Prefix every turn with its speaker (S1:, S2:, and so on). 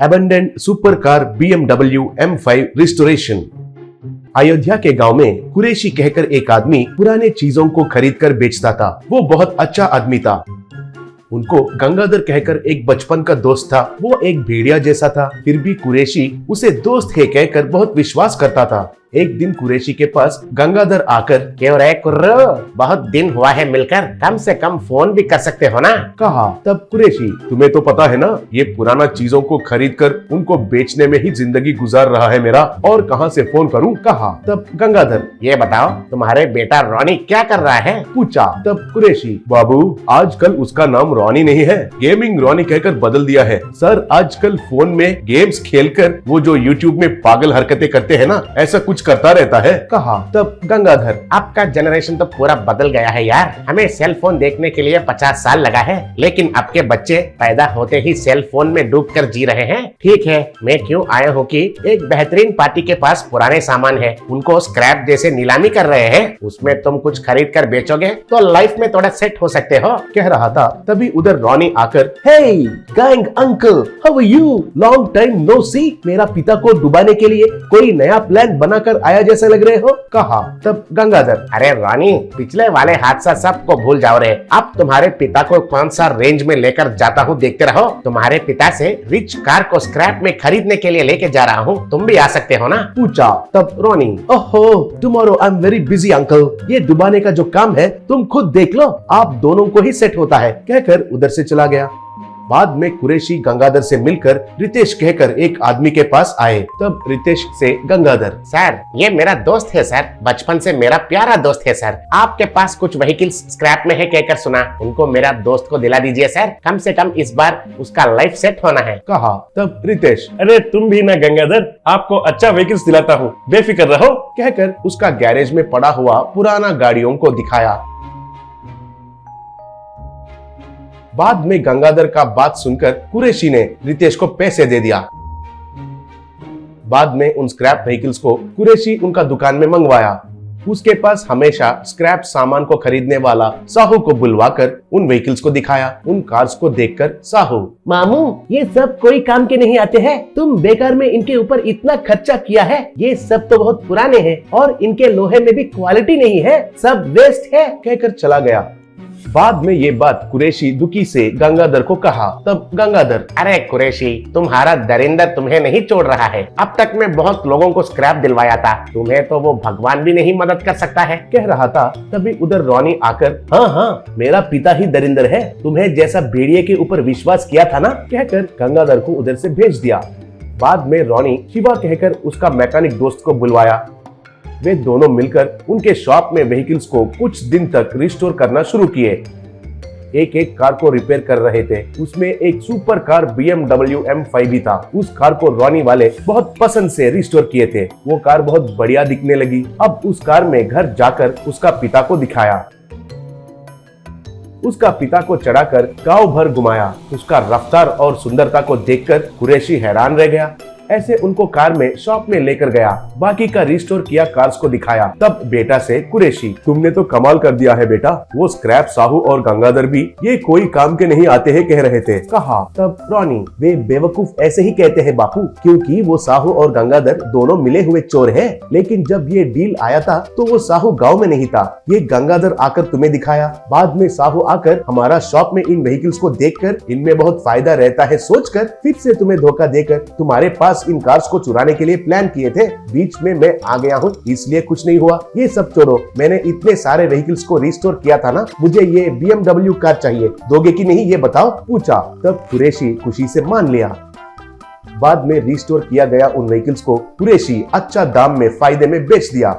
S1: Abundant super car BMW M5 restoration. Ayodhya के गांव में कुरैशी कहकर एक आदमी पुराने चीजों को खरीद कर बेचता था। वो बहुत अच्छा आदमी था। उनको गंगाधर कहकर एक बचपन का दोस्त था। वो एक भेड़िया जैसा था, फिर भी कुरैशी उसे दोस्त है कहकर बहुत विश्वास करता था। एक दिन कुरैशी के पास गंगाधर आकर,
S2: क्यों रे कुर्रो, बहुत दिन हुआ है मिलकर, कम से कम फोन भी कर सकते हो ना।
S1: कहा। तब कुरैशी, तुम्हें तो पता है ना, ये पुराना चीजों को खरीद कर उनको बेचने में ही जिंदगी गुजार रहा है मेरा, और कहां से फोन करूं। कहा। तब गंगाधर,
S2: ये बताओ तुम्हारे बेटा रॉनी क्या कर रहा है।
S1: पूछा। तब कुरैशी, बाबू आजकल उसका नाम रॉनी नहीं है, गेमिंग रॉनी कहकर बदल दिया है। सर आजकल फोन में गेम्स खेलकर वो जो यूट्यूब में पागल हरकतें करते हैं ना, ऐसा कुछ करता रहता है। कहा। तब गंगाधर,
S2: आपका जनरेशन तो पूरा बदल गया है यार। हमें सेल फोन देखने के लिए 50 साल लगा है, लेकिन अब के बच्चे पैदा होते ही सेल फोन में डूब कर जी रहे हैं। ठीक है, मैं क्यों आया हूँ कि एक बेहतरीन पार्टी के पास पुराने सामान है, उनको स्क्रैप जैसे नीलामी कर रहे हैं, उसमें तुम कुछ खरीद कर बेचोगे तो लाइफ में थोड़ा सेट हो सकते हो।
S1: कह रहा था, तभी उधर रॉनी आकर, hey gang uncle, how are you, long time no see. मेरा पिता को डुबाने के लिए कोई नया प्लान बनाकर आया जैसे लग रहे हो। कहा। तब गंगाधर,
S2: अरे रॉनी, पिछले वाले हादसा सबको भूल जाओ रे। अब तुम्हारे पिता को कौन सा रेंज में लेकर जाता हूँ देखते रहो। तुम्हारे पिता से रिच कार को स्क्रैप में खरीदने के लिए लेके जा रहा हूँ, तुम भी आ सकते हो ना।
S1: पूछा। तब रॉनी, ओहो tomorrow I am very busy uncle, ये डुबाने का जो काम है तुम खुद देख लो, आप दोनों को ही सेट होता है, कहकर उधर से चला गया। बाद में कुरैशी गंगाधर से मिलकर रितेश कहकर एक आदमी के पास आए। तब रितेश से गंगाधर,
S2: सर ये मेरा दोस्त है सर, बचपन से मेरा प्यारा दोस्त है सर। आपके पास कुछ व्हीकल्स स्क्रैप में है कहकर सुना, उनको मेरा दोस्त को दिला दीजिए सर, कम से कम इस बार उसका लाइफ सेट होना है।
S1: कहा। तब रितेश,
S3: अरे तुम भी ना गंगाधर, आपको अच्छा व्हीकल्स दिलाता हूँ, बेफिक्र रहो,
S1: कहकर उसका गैरेज में पड़ा हुआ पुराना गाड़ियों को दिखाया। बाद में गंगाधर का बात सुनकर कुरैशी ने रितेश को पैसे दे दिया। बाद में उन स्क्रैप व्हीकल्स को कुरैशी उनका दुकान में मंगवाया। उसके पास हमेशा स्क्रैप सामान को खरीदने वाला साहू को बुलवाकर उन व्हीकल्स को दिखाया। उन कार्स को देखकर साहू,
S4: मामू ये सब कोई काम के नहीं आते हैं, तुम बेकार में इनके ऊपर इतना खर्चा किया है, ये सब तो बहुत पुराने हैं और इनके लोहे में भी क्वालिटी नहीं है, सब वेस्ट है,
S1: कहकर चला गया। बाद में ये बात कुरैशी दुखी से गंगाधर को कहा। तब गंगाधर,
S2: अरे कुरैशी, तुम्हारा दरिंदर तुम्हें नहीं छोड़ रहा है, अब तक मैं बहुत लोगों को स्क्रैप दिलवाया था, तुम्हें तो वो भगवान भी नहीं मदद कर सकता है।
S1: कह रहा था। तभी उधर रॉनी आकर, हाँ मेरा पिता ही दरिंदर है, तुम्हें जैसा भेड़िए के ऊपर विश्वास किया था ना, कहकर गंगाधर को उधर से भेज दिया। बाद में रॉनी शिवा कहकर उसका मैकेनिक दोस्त को बुलवाया। वे दोनों मिलकर उनके शॉप में व्हीकल्स को कुछ दिन तक रिस्टोर करना शुरू किए। एक एक कार को रिपेयर कर रहे थे। उसमें एक सुपर कार BMW M5 भी था। उस कार को रॉनी वाले बहुत पसंद से रिस्टोर किए थे। वो कार बहुत बढ़िया दिखने लगी। अब उस कार में घर जाकर उसका पिता को दिखाया। उसका पिता को चढ़ाकर गांव भर घुमाया। उसका रफ्तार और सुंदरता को देखकर कुरैशी हैरान रह गया। ऐसे उनको कार में शॉप में लेकर गया, बाकी का रिस्टोर किया कार्स को दिखाया। तब बेटा से कुरैशी, तुमने तो कमाल कर दिया है बेटा, वो स्क्रैप साहू और गंगाधर भी ये कोई काम के नहीं आते हैं कह रहे थे। कहा। तब रॉनी, वे बेवकूफ ऐसे ही कहते हैं बापू, क्योंकि वो साहू और गंगाधर दोनों मिले हुए चोर हैं। लेकिन जब ये डील आया था तो वो साहू गाँव में नहीं था, ये गंगाधर आकर तुम्हें दिखाया। बाद में साहू आकर हमारा शॉप में इन व्हीकल्स को देखकर इनमें बहुत फायदा रहता है सोचकर फिर से तुम्हें धोखा देकर तुम्हारे पास इन कार्स को चुराने के लिए प्लान किए थे। बीच में मैं आ गया हूँ, इसलिए कुछ नहीं हुआ। ये सब छोड़ो, मैंने इतने सारे व्हीकल्स को रिस्टोर किया था ना, मुझे ये BMW कार चाहिए, दोगे कि नहीं ये बताओ, पूछा। तब कुरैशी खुशी से मान लिया। बाद में रिस्टोर किया गया उन व्हीकल्स को कुरैशी अच्छा दाम में फायदे में बेच दिया।